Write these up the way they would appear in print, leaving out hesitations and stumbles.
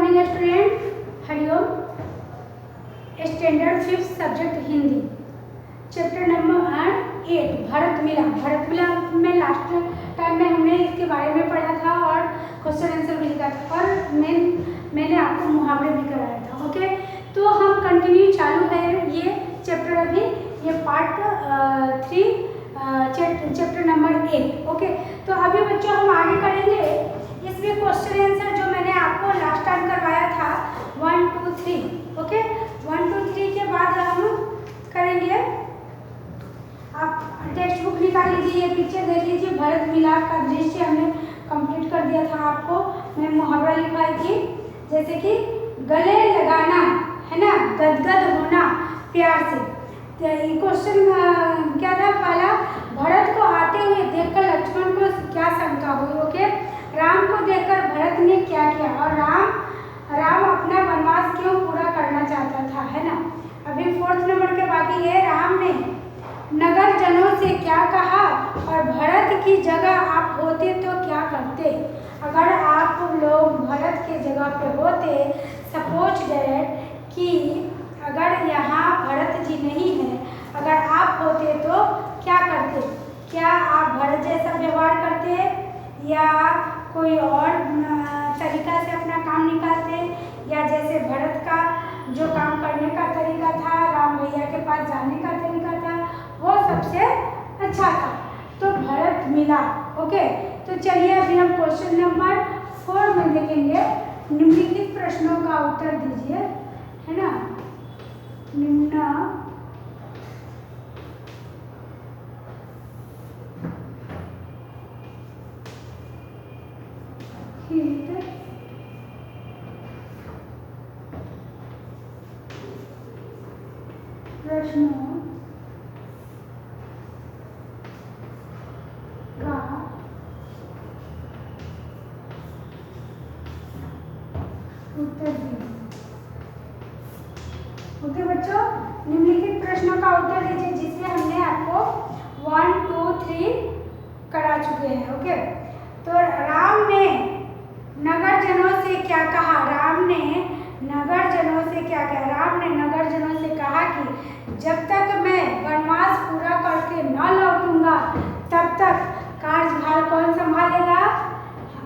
Morning student, Hariom. Standard 5 subject Hindi, chapter number 8 Bharat मिला। भारत मिला में लास्ट टाइम में हमने इसके बारे में पढ़ा था और क्वेश्चन आंसर भी लिखा था और मैंने आपको मुहावरे भी कराया था। ओके, तो हम कंटिन्यू चालू है ये चैप्टर, अभी ये पार्ट 3 चैप्टर नंबर 8। ओके, तो अभी बच्चों हम आगे करेंगे इसमें क्वेश्चन आंसर जो मैंने आपको लास्ट टाइम करवाया था 1 2 3। ओके, 1 2 3 के बाद हम करेंगे, आप टेक्स्ट बुक निकाल लीजिए, ये पिक्चर देख लीजिए। भरत मिलाप का दृश्य हमने कंप्लीट कर दिया था, आपको मैं मुहावरा लिखवाई थी, जैसे कि गले लगाना है ना, गदगद होना प्यार से। क्वेश्चन क्या था पहला, भरत को आते हुए देखकर लक्ष्मण को क्या शंका हुई। ओके, राम को देखकर भरत ने क्या किया और राम अपना वनवास क्यों पूरा करना चाहता था, है ना। अभी 4th नंबर के बाकी है, राम ने नगर जनों से क्या कहा और भरत की जगह आप होते तो क्या करते। अगर आप लोग भरत के जगह पे होते, सपोज दैट कि अगर यहाँ भरत जी नहीं है, अगर आप होते तो क्या करते। क्या आप भरत जैसा व्यवहार करते या कोई और तरीका से अपना काम निकालते, या जैसे भरत का जो काम करने का तरीका था, राम भैया के पास जाने का तरीका था, वो सबसे अच्छा था, तो भरत मिला। ओके, तो चलिए अभी हम क्वेश्चन नंबर 4 में देखेंगे। निम्नलिखित प्रश्नों का उत्तर दीजिए, है ना। निम्नलिखित प्रश्नों का उत्तर दीजिए। ओके बच्चों, निम्नलिखित प्रश्नों का उत्तर दीजिए जिसमें हमने आपको 1 2 3 करा चुके हैं। ओके, तो राम ने नगर जनों से क्या कहा। राम ने नगर जनों से क्या कहा। राम ने नगर जनों से कहा कि जब तक मैं वनवास पूरा करके न लौटूंगा तब तक कार्यभार कौन संभालेगा,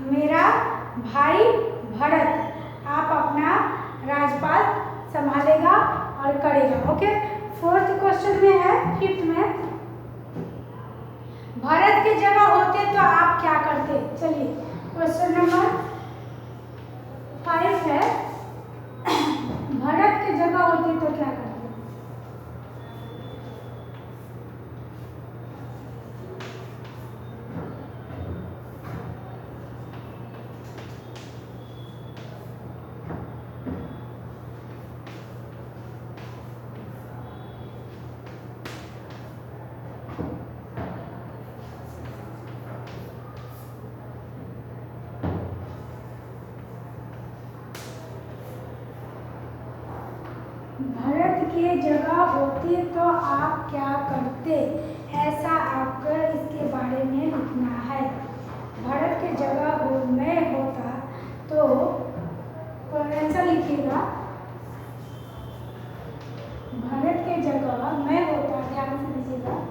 मेरा भाई भरत। आप अपना राजपाट संभालेगा और करेगा। ओके, 4th क्वेश्चन में है, 5th में, भरत की जगह होते तो आप क्या करते। चलिए क्वेश्चन नंबर 5 है, भरत की जगह होते तो क्या करते। भरत के जगह होते तो आप क्या करते, ऐसा आपको इसके बारे में लिखना है। भरत के जगह मैं होता तो आंसर लिखिएगा। भरत के जगह मैं होता, ध्यान से लीजिएगा।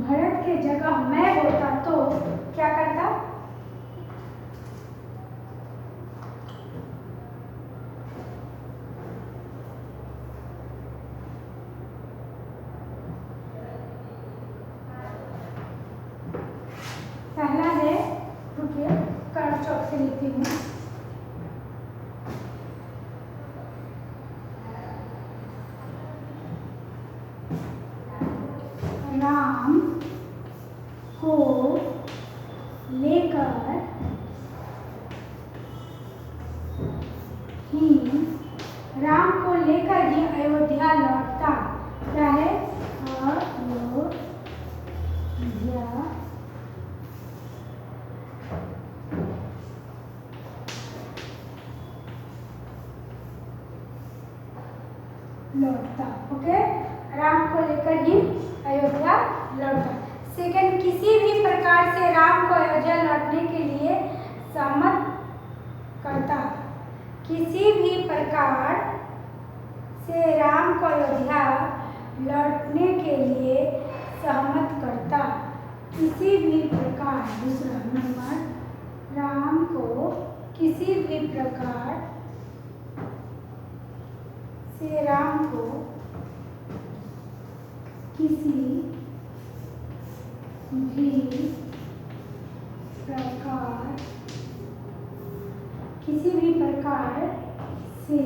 भरत के जगह मैं होता तो क्या करता। पहला है, रुकिए कर्व चौक से लिखती हूँ। राम को लेकर ही अयोध्या लौटता। क्या है, अयोध्या ओके, राम को लेकर ही अयोध्या लौटा। सेकंड, किसी भी प्रकार से राम को अयोध्या लौटने के लिए सहमत करता। किसी भी प्रकार से राम को अयोध्या लौटने के लिए सहमत करता। किसी भी प्रकार, दूसरा नंबर, राम को किसी भी प्रकार से राम को किसी भी प्रकार से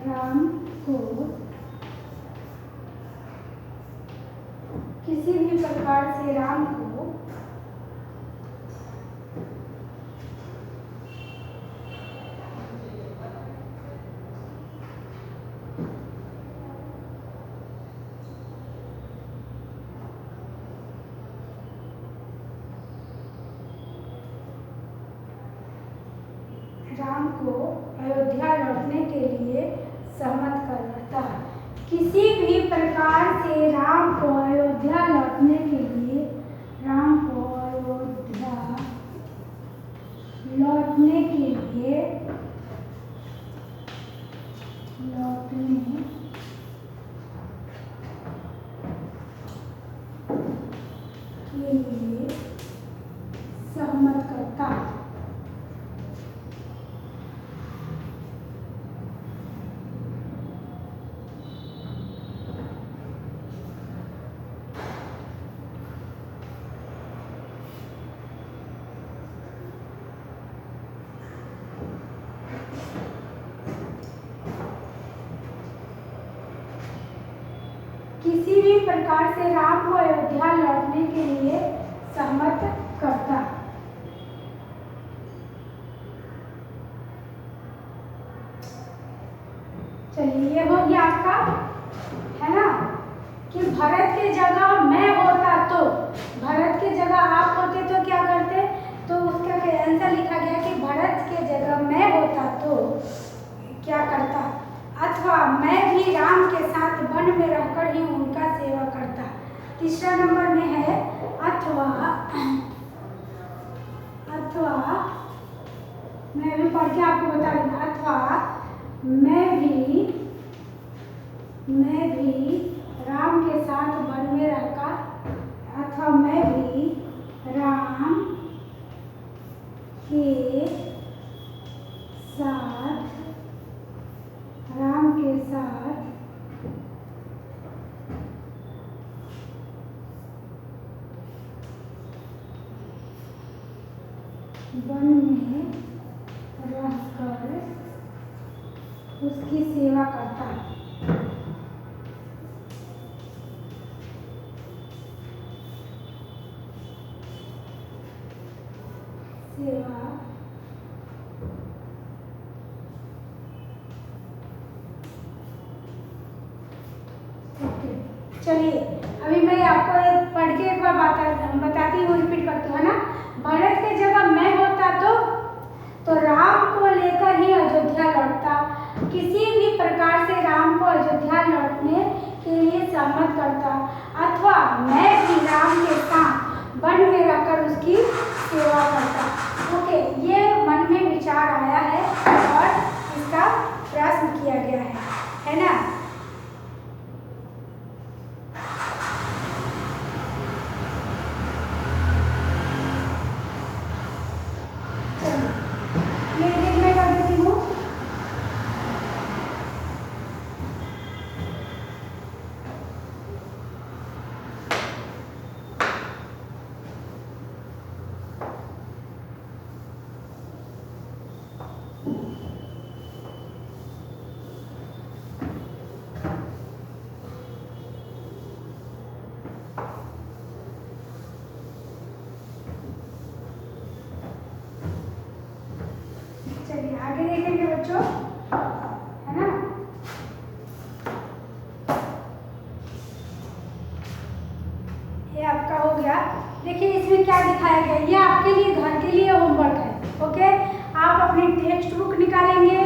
राम को किसी भी प्रकार से राम को अयोध्या लौटने के लिए सहमत करता। किसी भी प्रकार से राम को अयोध्या लौटने के लिए, राम को अयोध्या लौटने के लिए सहमत करता। किसी भी प्रकार से राम को अयोध्या लौटने के लिए सहमत करता। चलिए, ये हो गया आपका, है ना, कि भरत के जगह मैं होता तो, भरत के जगह आप होते तो क्या करते, तो उसका आंसर लिखा गया कि भरत के जगह मैं होता तो क्या करता, अथवा मैं भी राम के साथ वन में रहकर ही उनका सेवा करता। तीसरा नंबर में है अथवा मैं भी पढ़ के आपको बता दूंगा। अथवा मैं भी राम के साथ वन में रहकर, अथवा मैं भी राम के साथ वन में रहकर उसकी सेवा करता। चलिए, अभी मैं आपको पढ़ के एक बार बताती हूँ, रिपीट करती हूँ, है ना। भरत के जगह मैं होता तो राम को लेकर ही अयोध्या लौटता। किसी भी प्रकार से राम को अयोध्या लौटने के लिए सहमत करता, अथवा मैं भी राम के साथ वन में रहकर उसकी सेवा करता। ओके, ये मन में विचार आया है और इसका प्रश्न किया गया है ना। आगे देखेंगे बच्चों, है ना। ये आपका हो गया। देखिए इसमें क्या दिखाया गया, ये आपके लिए घर के लिए होमवर्क है। ओके, आप अपनी टेक्स्ट बुक निकालेंगे,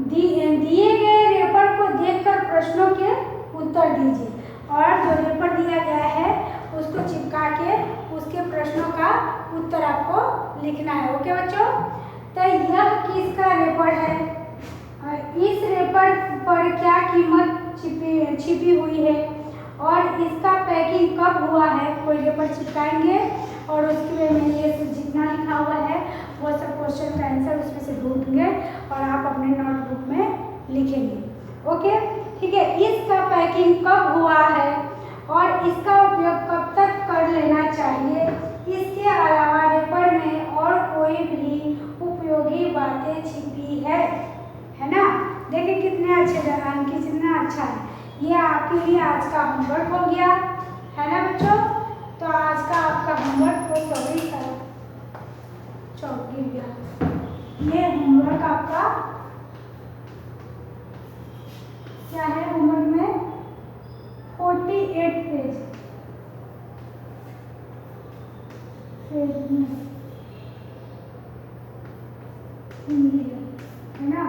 दिए गए रेपर को देखकर प्रश्नों के उत्तर दीजिए, और जो रेपर दिया गया है उसको चिपका के उसके प्रश्नों का उत्तर आपको लिखना है। ओके बच्चों, तो यह किसका रेपर है, इस रेपर पर क्या कीमत छिपी हुई है, और इसका पैकिंग कब हुआ है। कोई रेपर चिपकाएंगे और उसके में ये जितना लिखा हुआ है वो सब क्वेश्चन का आंसर उसमें से ढूंढेंगे और आप अपने नोटबुक में लिखेंगे। ओके, ठीक है। इसका पैकिंग कब हुआ है और इसका उपयोग कब तक कर लेना चाहिए। इसके अलावा रेपर में और कोई भी उपयोगी बातें छिपी है ना। देखिए कितने अच्छे अंक, कितना अच्छा है। ये आपके लिए आज का होमवर्क हो गया है ना बच्चों। तो आज का आपका होमवर्क को सॉरी चौक गिर गया। ये होमवर्क आपका क्या है, होमवर्क में 48 पेज में हिंदी है ना।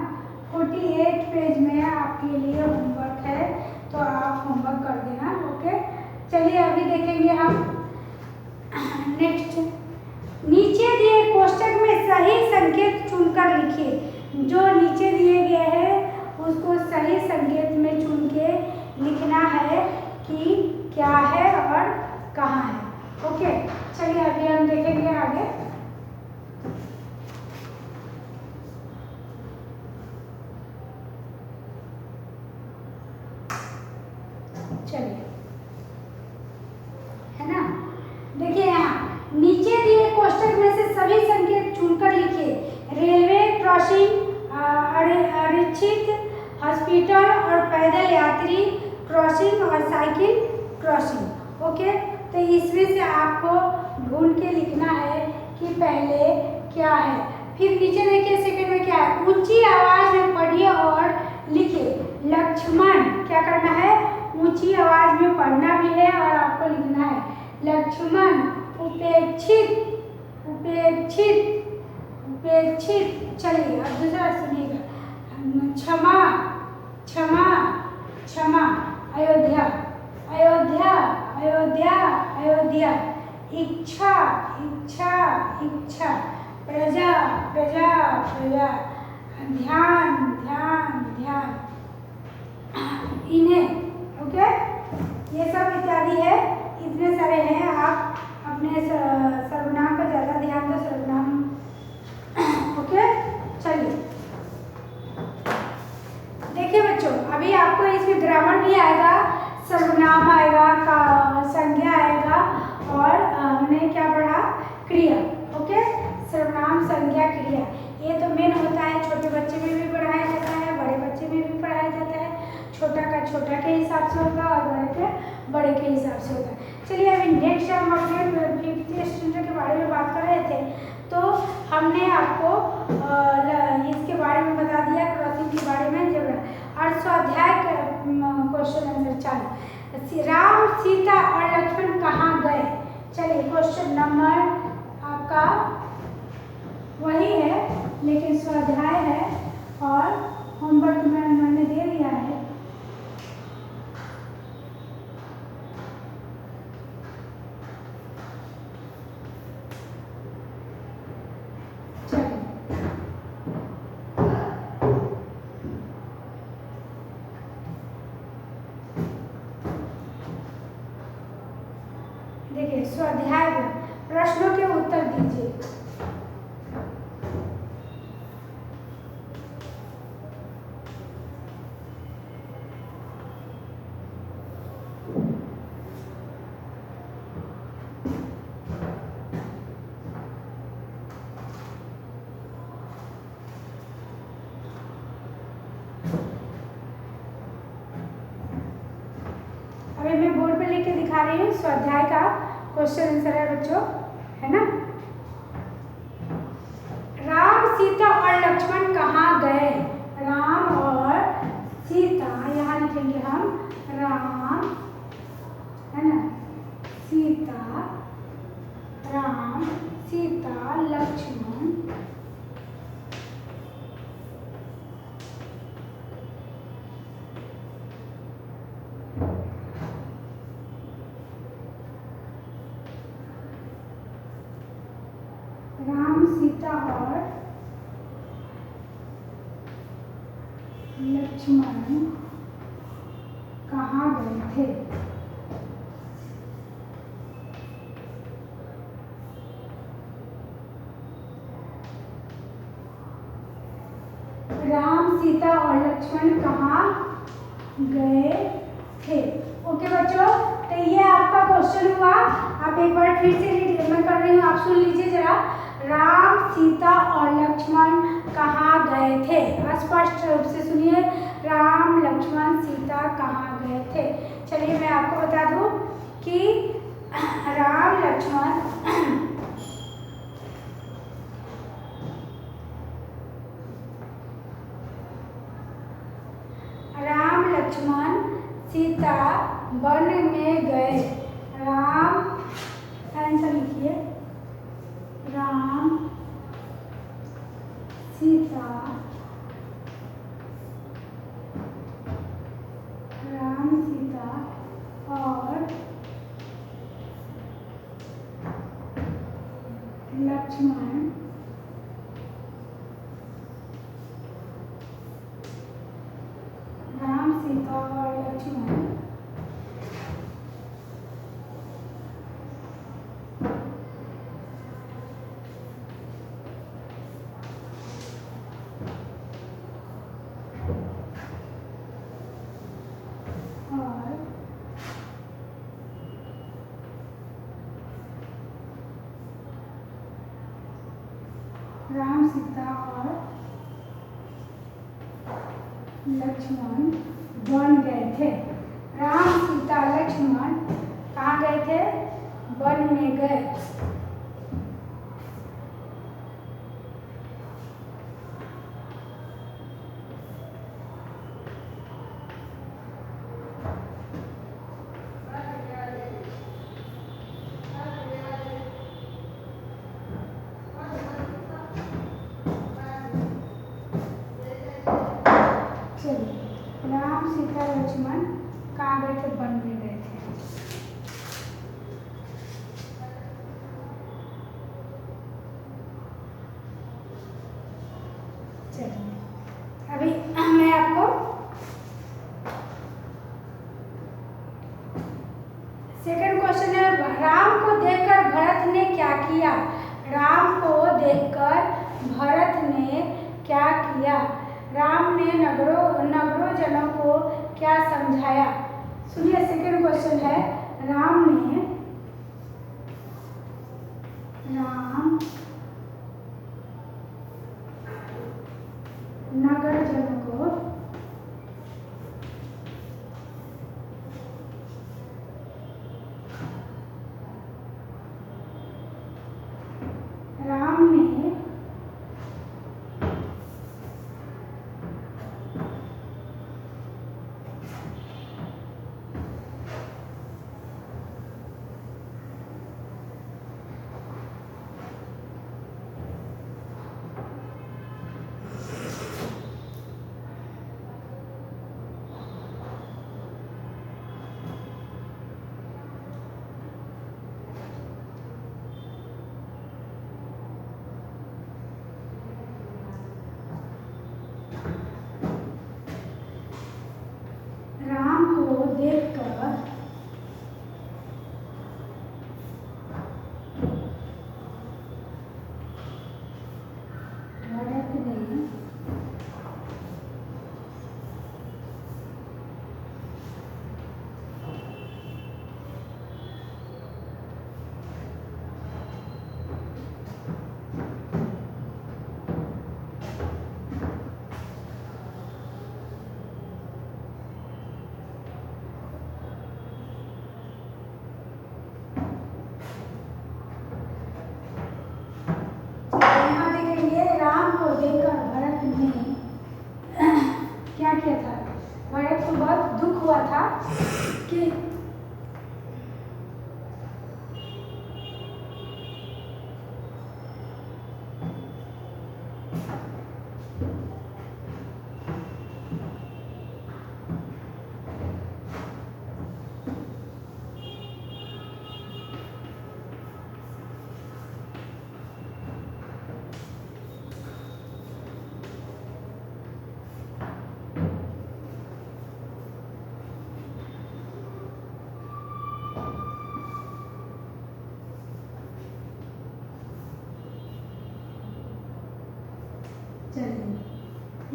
48 पेज में आपके लिए होमवर्क है, तो आप होमवर्क कर देना। ओके, चलिए अभी देखेंगे हम नेक्स्ट। नीचे दिए कोष्टक में सही संकेत चुनकर लिखिए। जो नीचे दिए गए हैं उसको सही संकेत में चुन के लिखना है कि क्या है और कहाँ है। ओके, चलिए अभी हम देखेंगे आगे। चलिए, है ना। देखिए यहाँ नीचे दिए कोष्टक में से सभी संकेत चुनकर लिखिए। रेलवे क्रॉसिंग, आरक्षित हॉस्पिटल और पैदल यात्री क्रॉसिंग और साइकिल क्रॉसिंग। ओके, तो इसमें से आपको ढूंढ के लिखना है कि पहले क्या है। फिर नीचे देखिए सेकंड में क्या है, ऊंची आवाज में पढ़िए और लिखिए। लक्ष्मण, क्या करना है, ऊंची आवाज में पढ़ना भी है और आपको लिखना है। लक्ष्मण उपेक्षित उपेक्षित उपेक्षित। चलिए अब दूसरा सुनिएगा। क्षमा क्षमा क्षमा। अयोध्या अयोध्या अयोध्या अयोध्या। इच्छा इच्छा इच्छा। प्रजा प्रजा प्रजा। ध्यान ध्यान ध्यान। इन्हें, ओके, ये सब इत्यादि है, इतने सारे हैं। आप अपने सर्वनाम पर ज़्यादा ध्यान दो, सर्वनाम। ओके, चलिए देखिए बच्चों, अभी आपको इसमें ग्रामर भी आएगा, सर्वनाम आएगा, संज्ञा आएगा, और हमने क्या पढ़ा, क्रिया। ओके, सर्वनाम संज्ञा क्रिया, ये तो मेन होता है। छोटे बच्चे में भी पढ़ाया जाता है, बड़े बच्चे में भी पढ़ाया जाता है। छोटा का छोटा के हिसाब से होगा और बड़े के बड़े के हिसाब से होगा। चलिए अभी नेक्स्ट हम अपने 5th स्टैंडर्ड के बारे में बात कर रहे थे, तो हमने आपको इसके बारे में बता दिया, क्रॉसिंग के बारे में। जब और स्वाध्याय क्वेश्चन आंसर चालू। राम सीता और लक्ष्मण कहाँ गए। चलिए क्वेश्चन नंबर आपका वही है, लेकिन स्वाध्याय है और होमवर्क में मैंने दे दिया है। देखिए स्वाध्याय में प्रश्नों के उत्तर दीजिए। अभी मैं बोर्ड पे लिख के दिखा रही हूँ, स्वाध्याय का क्वेश्चन आंसर है बच्चों, है ना। राम सीता और लक्ष्मण कहाँ गए। राम और सीता, यहाँ लिखेंगे हम राम, है ना, सीता, राम सीता लक्ष्मण सीता और लक्ष्मण कहाँ गए थे? राम, सीता और लक्ष्मण कहाँ गए थे? ओके बच्चों, तो ये आपका क्वेश्चन हुआ। आप एक बार फिर से मैं कर रही हूँ, आप सुन लीजिए जरा। राम, सीता और लक्ष्मण कहाँ गए थे? स्पष्ट रूप से सुनिए, राम, लक्ष्मण, सीता कहाँ गए थे? चलिए मैं आपको बता दूं कि राम, लक्ष्मण लक्ष्मण, सीता वन में गए। राम, आंसर लिखिए, राम, सीता, राम, सीता और लक्ष्मण सीता और लक्ष्मण राम, सीता और लक्ष्मण वन गए थे। राम, सीता, लक्ष्मण कहाँ गए थे? वन में गए। राम, सीता, लक्ष्मण कहाँ गए थे? वन में गए थे। चलिए अभी मैं आपको सेकंड क्वेश्चन है, राम को देखकर भरत ने क्या किया? राम को देखकर भरत ने क्या किया? राम ने नगरों जनों को क्या समझाया? सुनिए, सेकंड क्वेश्चन है, राम नगर जनों को देखकर भरत ने क्या किया था? भरत को बहुत दुख हुआ था कि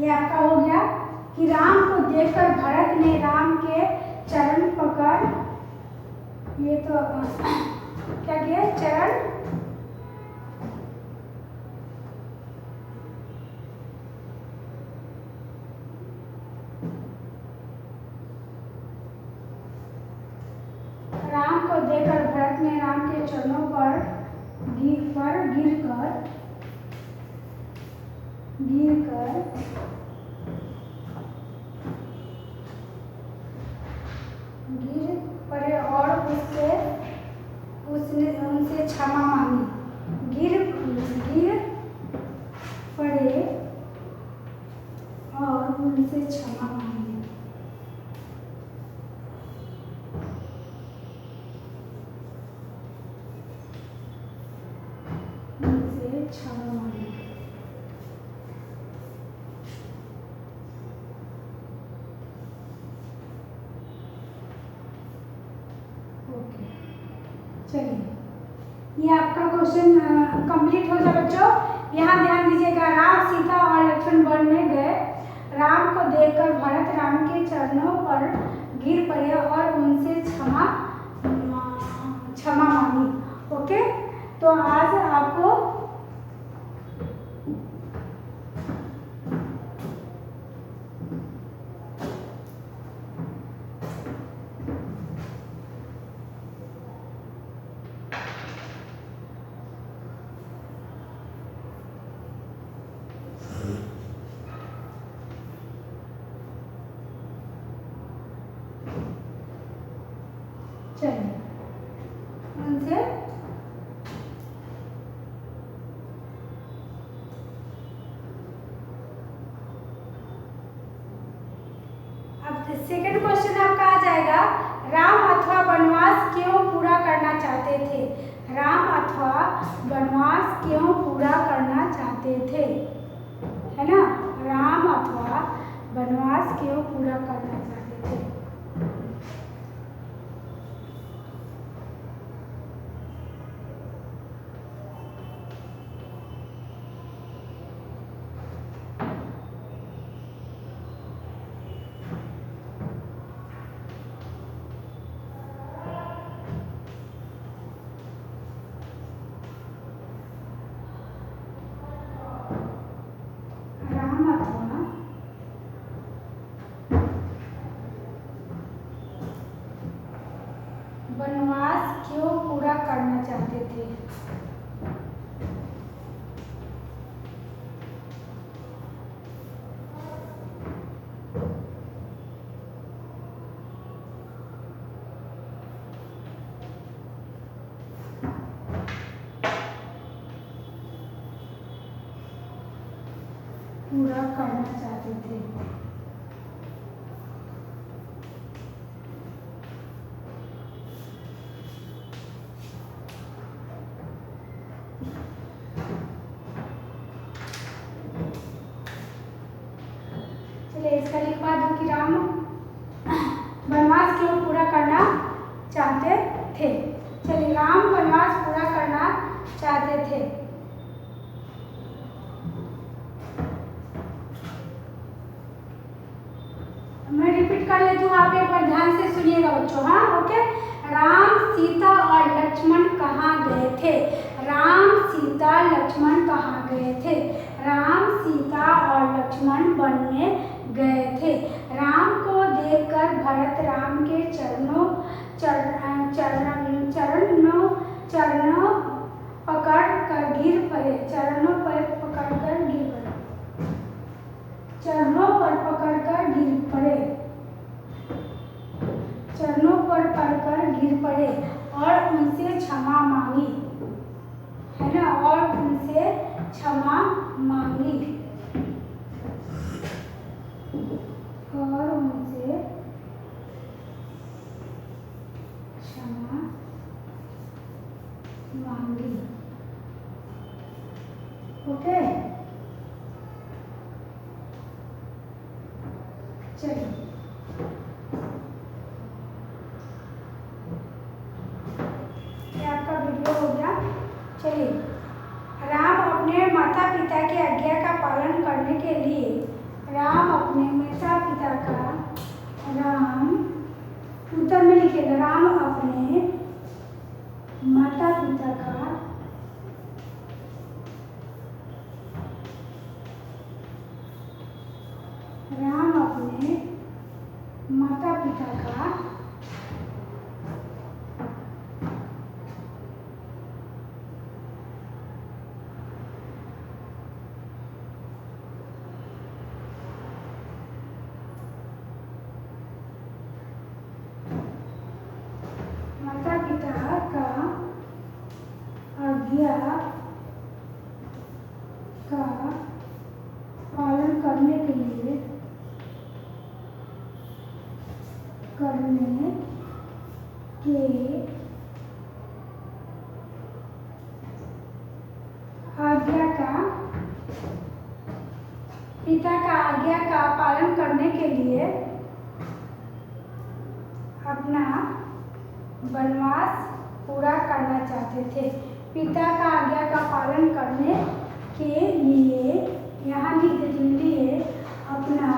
ये आपका हो गया कि राम को देखकर भरत ने राम के चरण पकड़, ये तो क्या किया, चरण राम को देखकर भरत ने राम के चरणों पर गिर पड़े और उसने उनसे क्षमा मांगी। गिर पड़े और उनसे क्षमा मांगी। क्षमा मांगी। ओके, चलिए ये आपका क्वेश्चन कंप्लीट हो गया बच्चों। यहाँ ध्यान दीजिएगा, राम सीता और लक्ष्मण वन में गए। राम को देखकर भरत राम के चरणों पर गिर पड़े और उनसे क्षमा मांगी। ओके, तो आज आपको चलिए उनसे अब सेकंड क्वेश्चन आपका आ जाएगा, राम अथवा वनवास क्यों पूरा करना चाहते थे? राम अथवा वनवास क्यों पूरा करना चाहते थे, है ना? राम अथवा वनवास क्यों पूरा करना चाहते थे? वनवास क्यों पूरा करना चाहते थे? पूरा करना चाहते थे। चलिए इसका लिखवा दूं कि राम वनवास क्यों पूरा करना चाहते थे। चलिए, राम वनवास पूरा करना चाहते थे। मैं रिपीट कर लेती हूँ, आप एक बार ध्यान से सुनिएगा बच्चों। हाँ, ओके। राम, सीता और लक्ष्मण कहाँ गए थे? राम, सीता, लक्ष्मण कहाँ गए थे? राम, सीता और लक्ष्मण वन में गए थे। राम को देखकर भरत राम के चरणों पकड़ कर गिर पड़े। चरणों पर पकड़कर गिर पड़े और उनसे क्षमा मांगी, है ना? और उनसे क्षमा मांगी। ओके, चलिए ये आपका वीडियो हो गया। चलिए, राम अपने माता पिता की आज्ञा का पालन करने के लिए पिता का राम, उत्तर में लिखिएगा, राम अपने माता पिता का राम अपने माता पिता का आज्ञा का पालन करने के लिए पिता का आज्ञा का पालन करने के लिए अपना वनवास पूरा करना चाहते थे। पिता का आज्ञा का पालन करने के लिए, यहाँ लिख लिए, अपना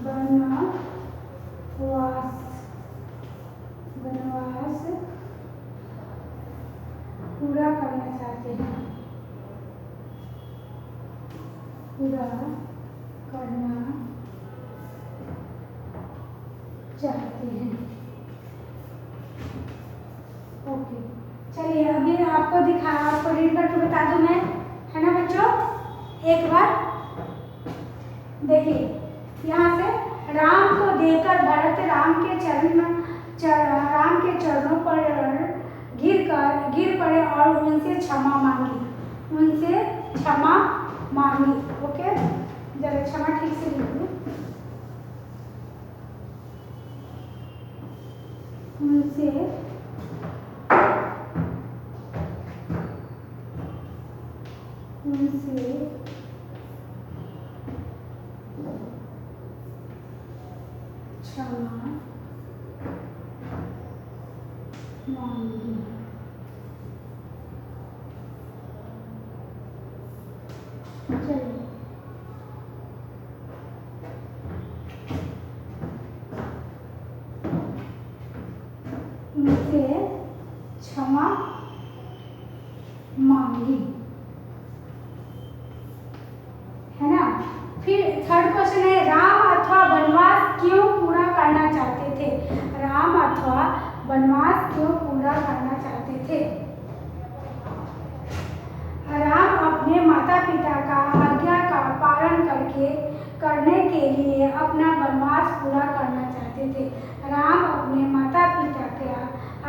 वनवास पूरा करना चाहते हैं, पूरा करना चाहते हैं। ओके, चलिए अभी आपको रीड करके बता दूं मैं, है ना बच्चों। एक बार देखिए, यहाँ से राम को देखकर भरत राम के चरणों पर गिर पड़े और उनसे क्षमा मांगी। ओके, जरा क्षमा ठीक से लिख दूं। उनसे क्षमा मांगी। चलिए उनसे क्षमा मांगी, है ना। फिर थर्ड क्वेश्चन है, राम अथवा वनवास क्यों पूरा करना चाहते थे? राम अथवा वनवास क्यों पूरा करना चाहते थे? राम अपने माता पिता का आज्ञा का पालन करने के लिए अपना वनवास पूरा करना चाहते थे। राम अपने माता पिता का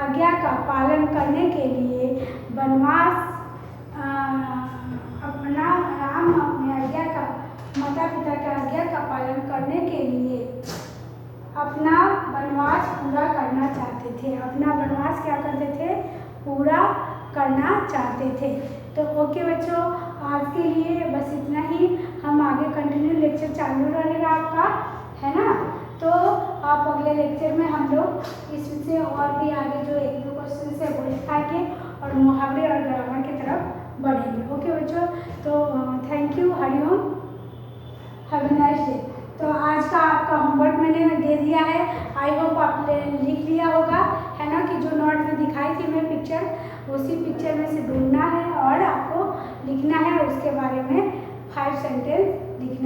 आज्ञा का पालन करने के लिए माता पिता की आज्ञा का पालन करने के लिए अपना वनवास पूरा करना चाहते थे। अपना वनवास क्या करते थे? पूरा करना चाहते थे। तो ओके बच्चों, आज के लिए बस इतना ही। हम आगे कंटिन्यू लेक्चर चालू रहेगा आपका, है ना। तो आप अगले लेक्चर में हम लोग इससे और भी आगे जो एक दो क्वेश्चन से वो लिखाएंगे और मुहावरे और ग्रामर की तरफ बढ़ेंगे। ओके बच्चों, तो thank you, Hariom, have a nice day. तो आज का आपका होमवर्क मैंने दे दिया है, आई होप आप लिख लिया होगा, है ना, कि जो नोट में दिखाई थी मैं पिक्चर, उसी पिक्चर में से ढूंढना है और आपको लिखना है, उसके बारे में 5 सेंटेंस लिखना